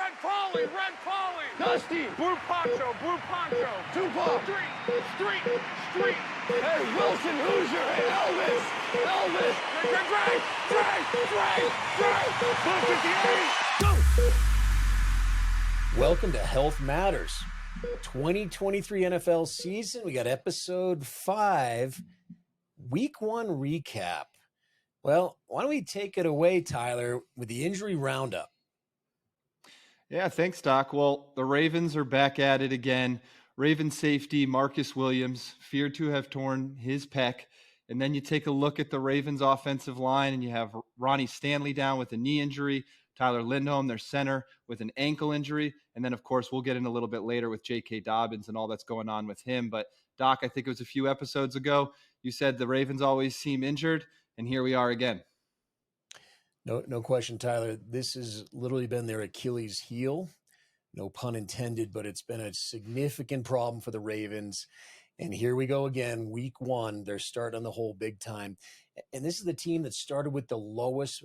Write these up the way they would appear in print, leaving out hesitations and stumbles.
Red Polly, Red Polly. Dusty. Blue Poncho, Blue Poncho. Tupac. Street. Hey, Wilson Hoosier. Hey, Elvis. Blue 58. Go. Welcome to Health Matters, 2023 NFL season. We got episode 5, week 1 recap. Well, why don't we take it away, Tyler, with the injury roundup? Yeah, thanks, Doc. Well, the Ravens are back at it again. Raven safety Marcus Williams feared to have torn his pec. And then you take a look at the Ravens offensive line and you have Ronnie Stanley down with a knee injury, Tyler Lindholm, their center, with an ankle injury. And then, of course, we'll get in a little bit later with J.K. Dobbins and all that's going on with him. But, Doc, I think it was a few episodes ago, you said the Ravens always seem injured, and here we are again. No question, Tyler. This has literally been their Achilles heel. No pun intended, but it's been a significant problem for the Ravens. And here we go again, week 1. They're starting on the whole big time. And this is the team that started with the lowest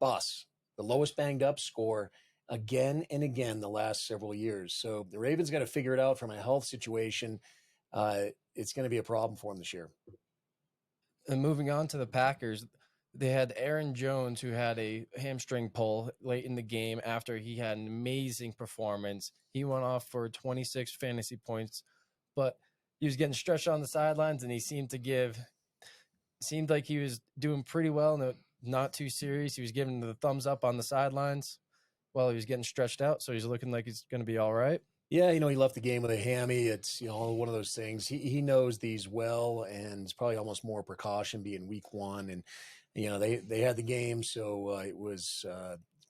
the lowest banged up score again and again the last several years. So the Ravens got to figure it out from a health situation. It's going to be a problem for them this year. And moving on to the Packers, they had Aaron Jones, who had a hamstring pull late in the game after he had an amazing performance. He went off for 26 fantasy points, but he was getting stretched on the sidelines, and he seemed like he was doing pretty well, and not too serious. He was giving the thumbs up on the sidelines while he was getting stretched out, so he's looking like he's going to be all right. Yeah, he left the game with a hammy. It's, one of those things. He knows these well, and it's probably almost more precaution being week 1. And, they had the game, so it was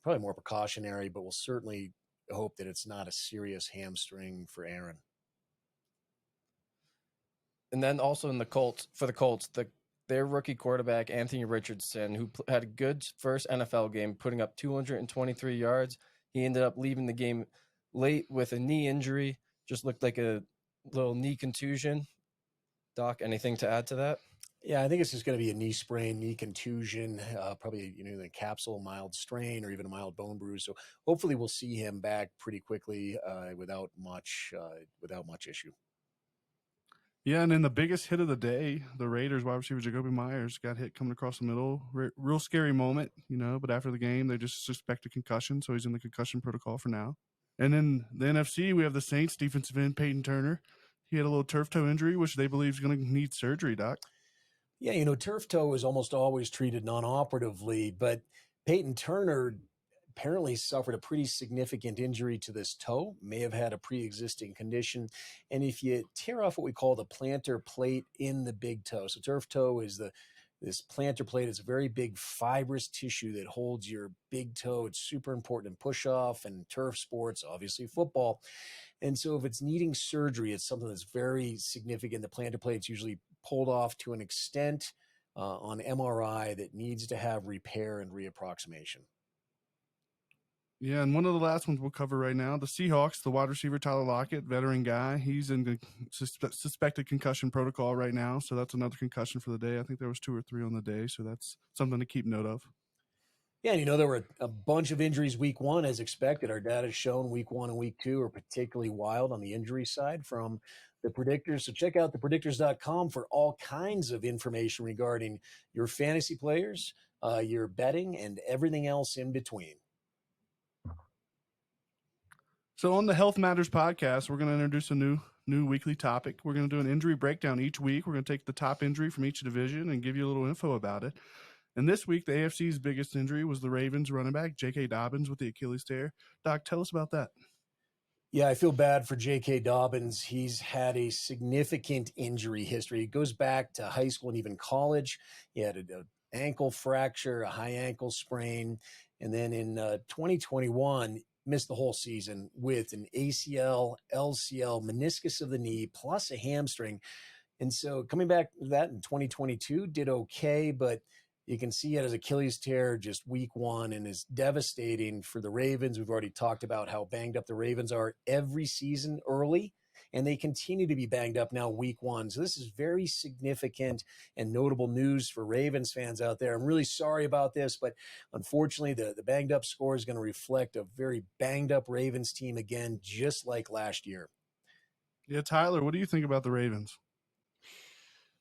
probably more precautionary, but we'll certainly hope that it's not a serious hamstring for Aaron. And then also in the Colts, their rookie quarterback, Anthony Richardson, who had a good first NFL game, putting up 223 yards. He ended up leaving the game late with a knee injury, just looked like a little knee contusion. Doc, anything to add to that? Yeah, I think it's just going to be a knee sprain, knee contusion, probably, the capsule, mild strain, or even a mild bone bruise. So hopefully we'll see him back pretty quickly without much issue. Yeah, and then the biggest hit of the day, the Raiders wide receiver Jacoby Myers got hit coming across the middle. Real scary moment, but after the game, they just suspect a concussion, so he's in the concussion protocol for now. And then the NFC, we have the Saints defensive end, Peyton Turner. He had a little turf toe injury, which they believe is going to need surgery, Doc. Yeah, turf toe is almost always treated non-operatively, but Peyton Turner apparently suffered a pretty significant injury to this toe, may have had a pre-existing condition. And if you tear off what we call the plantar plate in the big toe, so turf toe is this plantar plate is a very big fibrous tissue that holds your big toe. It's super important in push-off and turf sports, obviously football. And so if it's needing surgery, it's something that's very significant. The plantar plate's usually pulled off to an extent on MRI that needs to have repair and reapproximation. Yeah, and one of the last ones we'll cover right now, the Seahawks, the wide receiver Tyler Lockett, veteran guy. He's in the suspected concussion protocol right now, so that's another concussion for the day. I think there was 2 or 3 on the day, so that's something to keep note of. Yeah, there were a bunch of injuries week 1 as expected. Our data has shown week 1 and week 2 are particularly wild on the injury side from the predictors. So check out thepredictors.com for all kinds of information regarding your fantasy players, your betting, and everything else in between. So on the Health Matters podcast, we're going to introduce a new weekly topic. We're going to do an injury breakdown each week. We're going to take the top injury from each division and give you a little info about it. And this week, the AFC's biggest injury was the Ravens running back, J.K. Dobbins, with the Achilles tear. Doc, tell us about that. Yeah, I feel bad for J.K. Dobbins. He's had a significant injury history. It goes back to high school and even college. He had an ankle fracture, a high ankle sprain. And then in 2021, missed the whole season with an ACL, LCL, meniscus of the knee, plus a hamstring. And so coming back to that in 2022, did okay, but you can see it as Achilles tear just week 1 and is devastating for the Ravens. We've already talked about how banged up the Ravens are every season early. and they continue to be banged up now week one. So this is very significant and notable news for Ravens fans out there. I'm really sorry about this, but unfortunately, the banged up score is going to reflect a very banged up Ravens team again, just like last year. Yeah, Tyler, what do you think about the Ravens?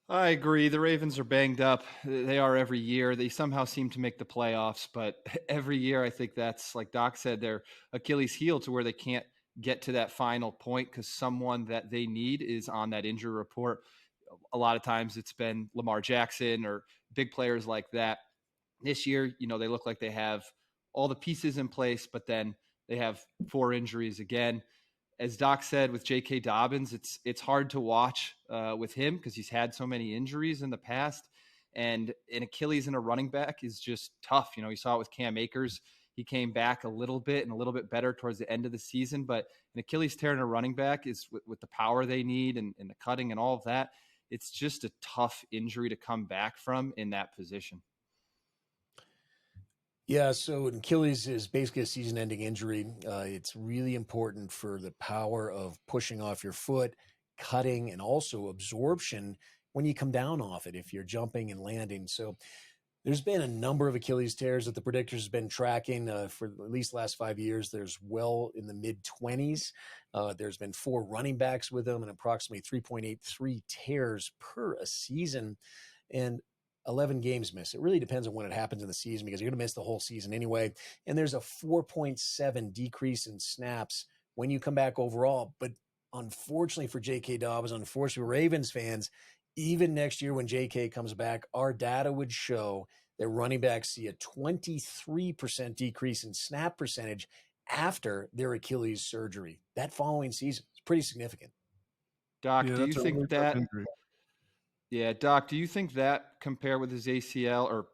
I agree. The Ravens are banged up. They are every year. They somehow seem to make the playoffs, but every year I think that's, like Doc said, their Achilles heel to where they can't get to that final point because someone that they need is on that injury report. A lot of times it's been Lamar Jackson or big players like that. This year, they look like they have all the pieces in place, but then they have 4 injuries again. As Doc said with J.K. Dobbins, it's hard to watch with him because he's had so many injuries in the past, and an Achilles in a running back is just tough. You saw it with Cam Akers. He came back a little bit and a little bit better towards the end of the season, but an Achilles tear in a running back is with the power they need and the cutting and all of that. It's just a tough injury to come back from in that position. Yeah, so an Achilles is basically a season-ending injury. It's really important for the power of pushing off your foot, cutting, and also absorption when you come down off it if you're jumping and landing. So there's been a number of Achilles tears that the predictors have been tracking for at least the last 5 years. There's well in the mid-20s. There's been 4 running backs with them and approximately 3.83 tears per a season. And 11 games missed. It really depends on when it happens in the season because you're going to miss the whole season anyway. And there's a 4.7 decrease in snaps when you come back overall. But unfortunately for J.K. Dobbins, unfortunately for Ravens fans, even next year when J.K. comes back, our data would show that running backs see a 23% decrease in snap percentage after their Achilles surgery. That following season is pretty significant. Doc, Yeah, do you that's a think really tough that injury. Yeah, Doc, do you think that compared with his ACL or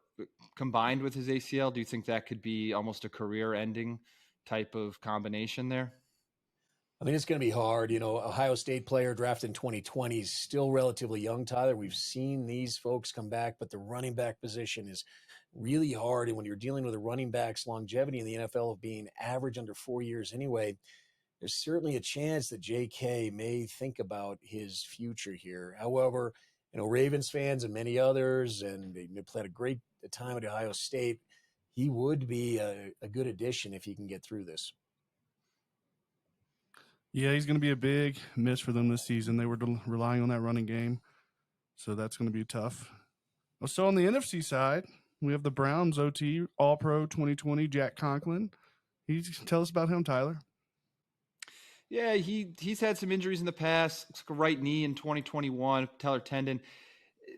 combined with his ACL, do you think that could be almost a career-ending type of combination there? I mean, it's going to be hard. Ohio State player drafted in 2020 is still relatively young, Tyler. We've seen these folks come back, but the running back position is really hard. And when you're dealing with a running back's longevity in the NFL of being average under 4 years anyway, there's certainly a chance that JK may think about his future here. However, Ravens fans and many others, and they played a great time at Ohio State. He would be a good addition if he can get through this. Yeah, he's going to be a big miss for them this season. They were relying on that running game, so that's going to be tough. So on the NFC side, we have the Browns OT All-Pro 2020, Jack Conklin. Tell us about him, Tyler. Yeah, he's had some injuries in the past. Looks like a right knee in 2021, patellar tendon.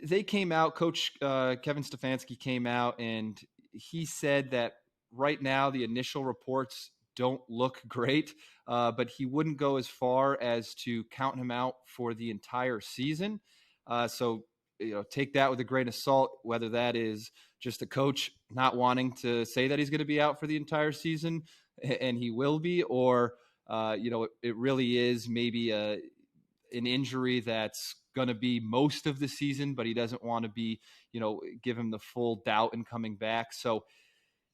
They came out, Coach Kevin Stefanski came out, and he said that right now the initial reports don't look great, but he wouldn't go as far as to count him out for the entire season. So take that with a grain of salt, whether that is just a coach not wanting to say that he's going to be out for the entire season, and he will be, or it really is maybe an injury that's going to be most of the season, but he doesn't want to be, give him the full doubt in coming back. So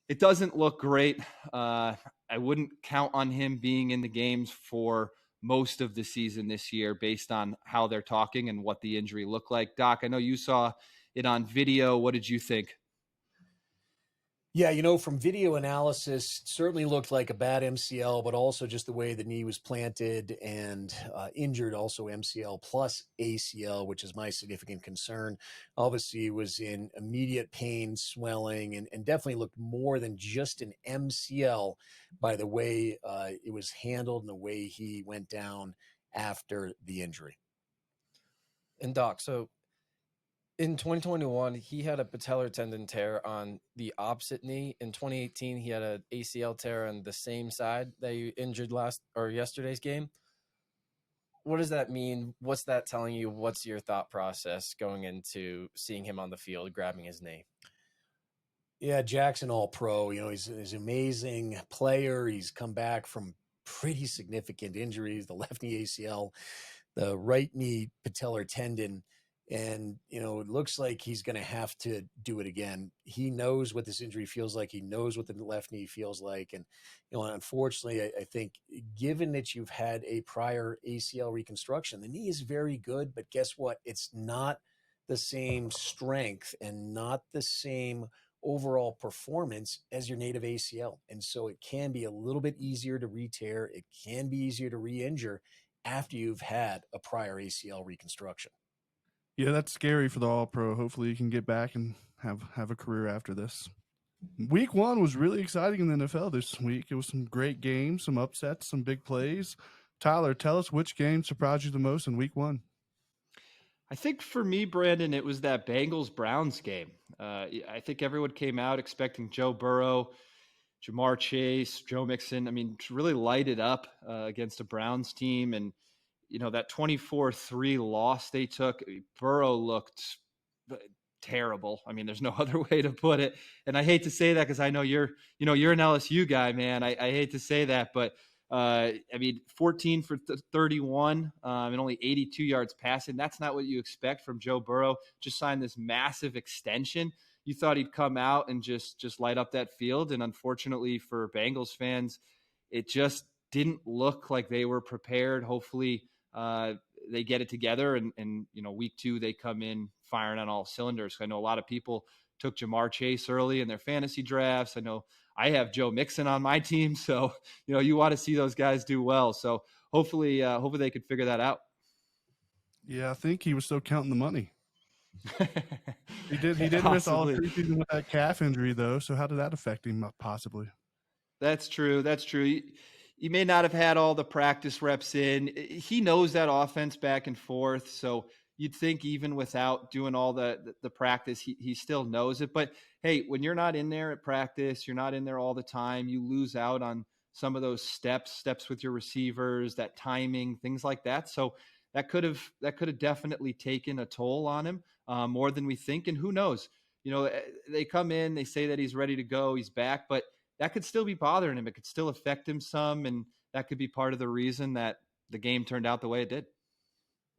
it doesn't look great. I wouldn't count on him being in the games for most of the season this year based on how they're talking and what the injury looked like. Doc, I know you saw it on video. What did you think? Yeah, from video analysis, it certainly looked like a bad MCL, but also just the way the knee was planted and injured, also MCL plus ACL, which is my significant concern. Obviously, was in immediate pain, swelling, and definitely looked more than just an MCL by the way it was handled and the way he went down after the injury. And Doc, so in 2021, he had a patellar tendon tear on the opposite knee. In 2018, he had an ACL tear on the same side that you injured yesterday's game. What does that mean? What's that telling you? What's your thought process going into seeing him on the field, grabbing his knee? Yeah, Jackson All-Pro, he's an amazing player. He's come back from pretty significant injuries, the left knee ACL, the right knee patellar tendon. And, it looks like he's going to have to do it again. He knows what this injury feels like. He knows what the left knee feels like. And, unfortunately, I think given that you've had a prior ACL reconstruction, the knee is very good, but guess what? It's not the same strength and not the same overall performance as your native ACL. And so it can be a little bit easier to re-tear. It can be easier to re-injure after you've had a prior ACL reconstruction. Yeah, that's scary for the All-Pro. Hopefully he can get back and have a career after this. Week 1 was really exciting in the NFL this week. It was some great games, some upsets, some big plays. Tyler, tell us which game surprised you the most in Week 1. I think for me, Brandon, it was that Bengals-Browns game. I think everyone came out expecting Joe Burrow, Jamar Chase, Joe Mixon. I mean, to really light it up against a Browns team. And, that 24-3 loss they took, Burrow looked terrible. I mean, there's no other way to put it. And I hate to say that because I know you're an LSU guy, man. I hate to say that, but I mean, 14 for 31 and only 82 yards passing. That's not what you expect from Joe Burrow. Just signed this massive extension. You thought he'd come out and just light up that field. And unfortunately for Bengals fans, it just didn't look like they were prepared. Hopefully they get it together and week 2, they come in firing on all cylinders. I know a lot of people took Jamar Chase early in their fantasy drafts. I know I have Joe Mixon on my team. So, you want to see those guys do well. So hopefully they could figure that out. Yeah, I think he was still counting the money. He did miss all of preseason with that calf injury, though. So how did that affect him, possibly? That's true. You may not have had all the practice reps in. He knows that offense back and forth. So you'd think even without doing all the practice, he still knows it. But hey, when you're not in there at practice, you're not in there all the time, you lose out on some of those steps with your receivers, that timing, things like that. So that could have definitely taken a toll on him more than we think. And who knows? They come in, they say that he's ready to go, he's back, but that could still be bothering him. It could still affect him some, and that could be part of the reason that the game turned out the way it did.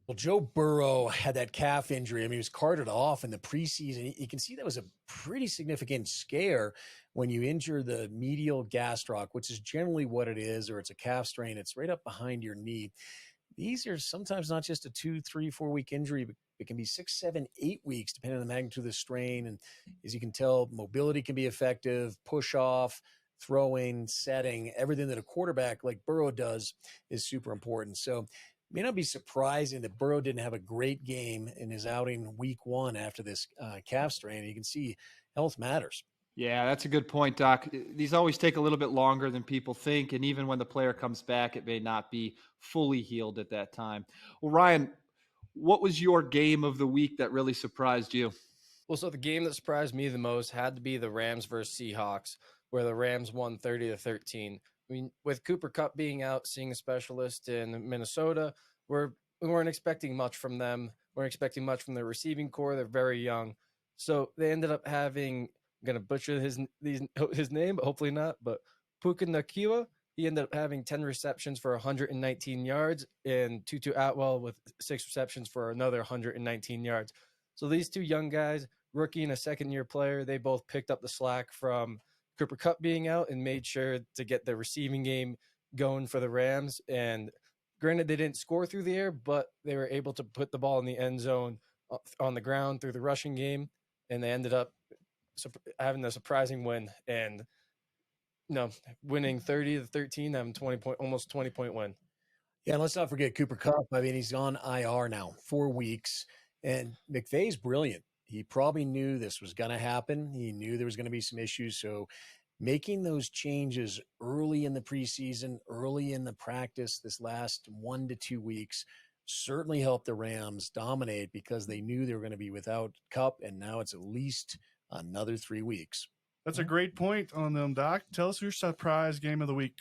Well, Joe Burrow had that calf injury. I mean, he was carted off in the preseason. You can see that was a pretty significant scare when you injure the medial gastroc, which is generally what it is, or it's a calf strain. It's right up behind your knee. These are sometimes not just a 2, 3, 4 week injury, but it can be 6, 7, 8 weeks, depending on the magnitude of the strain. And as you can tell, mobility can be effective, push off, throwing, setting, everything that a quarterback like Burrow does is super important. So it may not be surprising that Burrow didn't have a great game in his outing week 1 after this calf strain. You can see health matters. Yeah, that's a good point, Doc. These always take a little bit longer than people think. And even when the player comes back, it may not be fully healed at that time. Well, Ryan, what was your game of the week that really surprised you? Well, so the game that surprised me the most had to be the Rams versus Seahawks, where the Rams won 30-13. I mean, with Cooper Kupp being out, seeing a specialist in Minnesota, we weren't expecting much from them. We weren't expecting much from their receiving core. They're very young. So they ended up having, I'm going to butcher his name, but hopefully not, but Puka Nacua. He ended up having 10 receptions for 119 yards, and Tutu Atwell with 6 receptions for another 119 yards. So these two young guys, rookie and a second-year player, they both picked up the slack from Cooper Kupp being out and made sure to get the receiving game going for the Rams. And granted, they didn't score through the air, but they were able to put the ball in the end zone on the ground through the rushing game, and they ended up having a surprising win and winning 30-13, having almost 20-point win. Yeah, and let's not forget Cooper Kupp. I mean, he's on IR now, 4 weeks, and McVay's brilliant. He probably knew this was going to happen. He knew there was going to be some issues. So making those changes early in the preseason, early in the practice, this last 1 to 2 weeks certainly helped the Rams dominate because they knew they were going to be without Kupp, and now it's at least another 3 weeks. That's a great point on them, Doc. Tell us your surprise game of the week.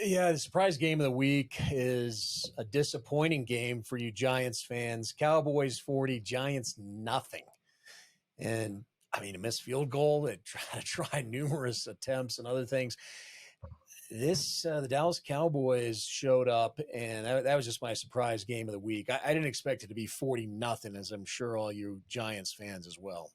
Yeah, the surprise game of the week is a disappointing game for you Giants fans. Cowboys 40, Giants nothing. And I mean, a missed field goal. They tried numerous attempts and other things. The Dallas Cowboys showed up, and that was just my surprise game of the week. I didn't expect it to be 40-0, as I'm sure all you Giants fans as well.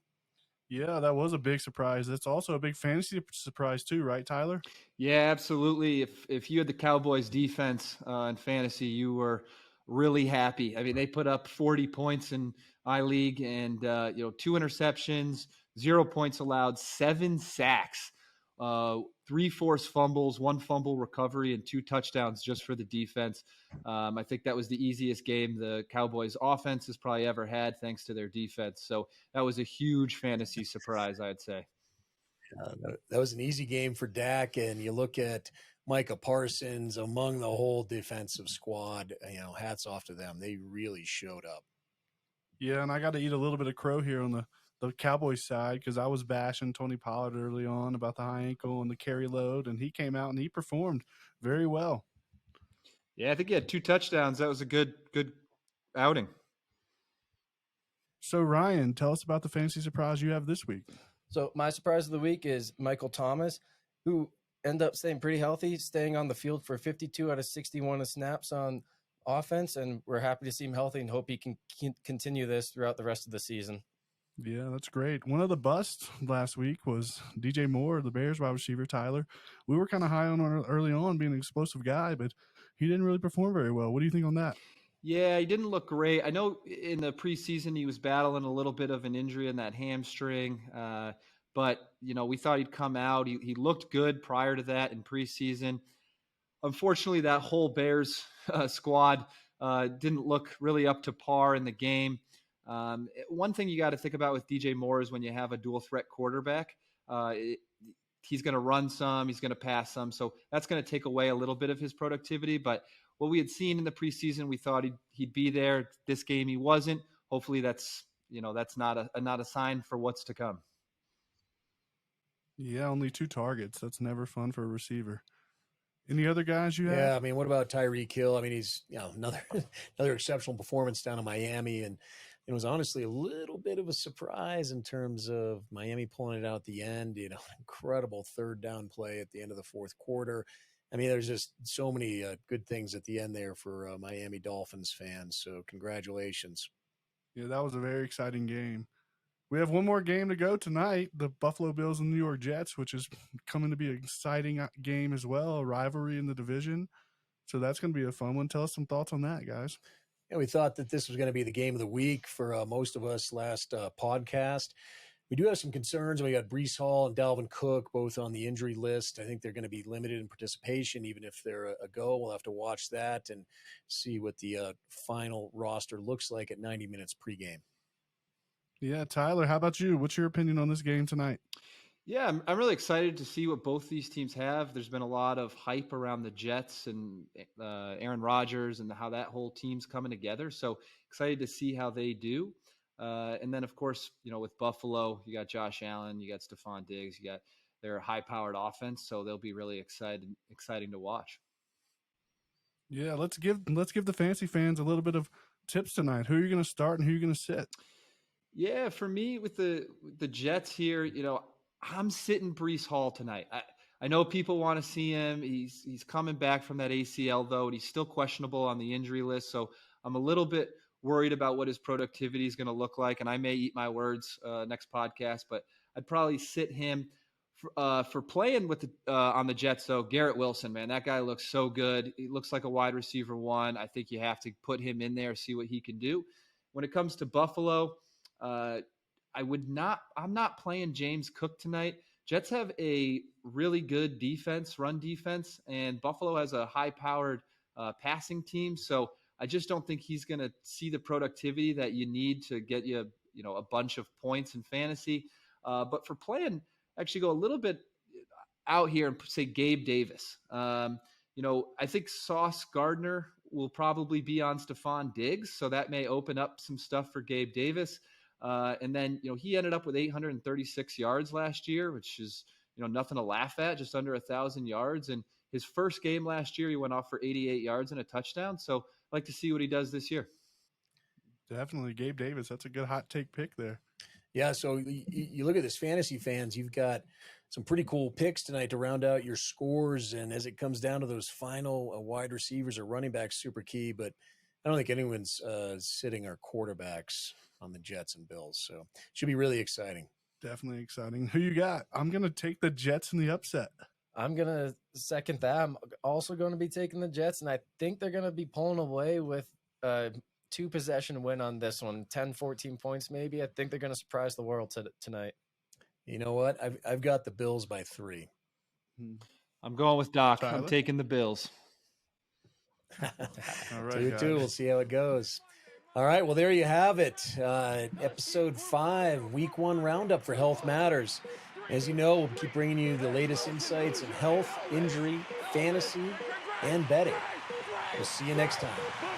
Yeah, that was a big surprise. That's also a big fantasy surprise too, right, Tyler? Yeah, absolutely. If you had the Cowboys defense in fantasy, you were really happy. I mean, they put up 40 points in iLeague, and 2 interceptions, 0 points allowed, 7 sacks, 3 forced fumbles, 1 fumble recovery, and 2 touchdowns just for the defense. I think that was the easiest game the Cowboys offense has probably ever had, thanks to their defense. So that was a huge fantasy surprise, I'd say. That was an easy game for Dak, and you look at Micah Parsons among the whole defensive squad. Hats off to them. They really showed up. Yeah, and I got to eat a little bit of crow here on the Cowboys side because I was bashing Tony Pollard early on about the high ankle and the carry load, and he came out and he performed very well. Yeah, I think he had 2 touchdowns. That was a good outing. So, Ryan, tell us about the fantasy surprise you have this week. So my surprise of the week is Michael Thomas, who ended up staying pretty healthy, staying on the field for 52 out of 61 snaps on offense, and we're happy to see him healthy and hope he can continue this throughout the rest of the season. Yeah, that's great. One of the busts last week was DJ Moore, the Bears wide receiver, Tyler. We were kind of high on early on being an explosive guy, but he didn't really perform very well. What do you think on that? Yeah, he didn't look great. I know in the preseason he was battling a little bit of an injury in that hamstring, but we thought he'd come out. He looked good prior to that in preseason. Unfortunately, that whole Bears squad didn't look really up to par in the game. One thing you got to think about with DJ Moore is when you have a dual threat quarterback, he's going to run some, he's going to pass some. So that's going to take away a little bit of his productivity. But what we had seen in the preseason, we thought he'd be there. This game, he wasn't. Hopefully that's not a sign for what's to come. Yeah, only 2 targets. That's never fun for a receiver. Any other guys you have? Yeah, I mean, what about Tyreek Hill? I mean, he's another exceptional performance down in Miami, and it was honestly a little bit of a surprise in terms of Miami pulling it out at the end. Incredible 3rd down play at the end of the 4th quarter. I mean, there's just so many good things at the end there for Miami Dolphins fans. So congratulations. Yeah, that was a very exciting game. We have one more game to go tonight, the Buffalo Bills and New York Jets, which is coming to be an exciting game as well, a rivalry in the division. So that's going to be a fun one. Tell us some thoughts on that, guys. Yeah, we thought that this was going to be the game of the week for most of us last podcast. We do have some concerns. We got Breece Hall and Dalvin Cook both on the injury list. I think they're going to be limited in participation, even if they're a go. We'll have to watch that and see what the final roster looks like at 90 minutes pregame. Yeah, Tyler, how about you? What's your opinion on this game tonight? Yeah, I'm really excited to see what both these teams have. There's been a lot of hype around the Jets and Aaron Rodgers and how that whole team's coming together. So excited to see how they do. And then, of course, with Buffalo, you got Josh Allen, you got Stephon Diggs, you got their high-powered offense. So they'll be really exciting to watch. Yeah, let's give the fantasy fans a little bit of tips tonight. Who are you going to start and who are you going to sit? Yeah, for me with the Jets here, I'm sitting Breece Hall tonight. I know people want to see him. He's coming back from that ACL though, and he's still questionable on the injury list. So I'm a little bit worried about what his productivity is going to look like, and I may eat my words next podcast, but I'd probably sit him for playing with on the Jets. So Garrett Wilson, man, that guy looks so good. He looks like a wide receiver 1. I think you have to put him in there, see what he can do. When it comes to Buffalo, I'm not playing James Cook tonight. Jets have a really good run defense, and Buffalo has a high-powered passing team. So I just don't think he's going to see the productivity that you need to get you a bunch of points in fantasy. But for playing, actually go a little bit out here and say Gabe Davis. I think Sauce Gardner will probably be on Stephon Diggs, so that may open up some stuff for Gabe Davis. And then, he ended up with 836 yards last year, which is, nothing to laugh at, just under 1,000 yards. And his first game last year, he went off for 88 yards and a touchdown. So I'd like to see what he does this year. Definitely Gabe Davis. That's a good hot take pick there. Yeah, so you look at this fantasy fans, you've got some pretty cool picks tonight to round out your scores. And as it comes down to those final wide receivers or running backs, super key. But I don't think anyone's sitting our quarterbacks on the Jets and Bills. So it should be really exciting. Definitely exciting. Who you got? I'm going to take the Jets in the upset. I'm going to second that. I'm also going to be taking the Jets, and I think they're going to be pulling away with a 2-possession win on this one, 10, 14 points maybe. I think they're going to surprise the world tonight. You know what? I've got the Bills by 3. I'm going with Doc. I'm Tyler? taking the Bills. All right, 2-2. guys. We'll see how it goes. All right. Well, there you have it. Episode 5, Week 1 roundup for Health Matters. As you know, we'll keep bringing you the latest insights in health, injury, fantasy, and betting. We'll see you next time.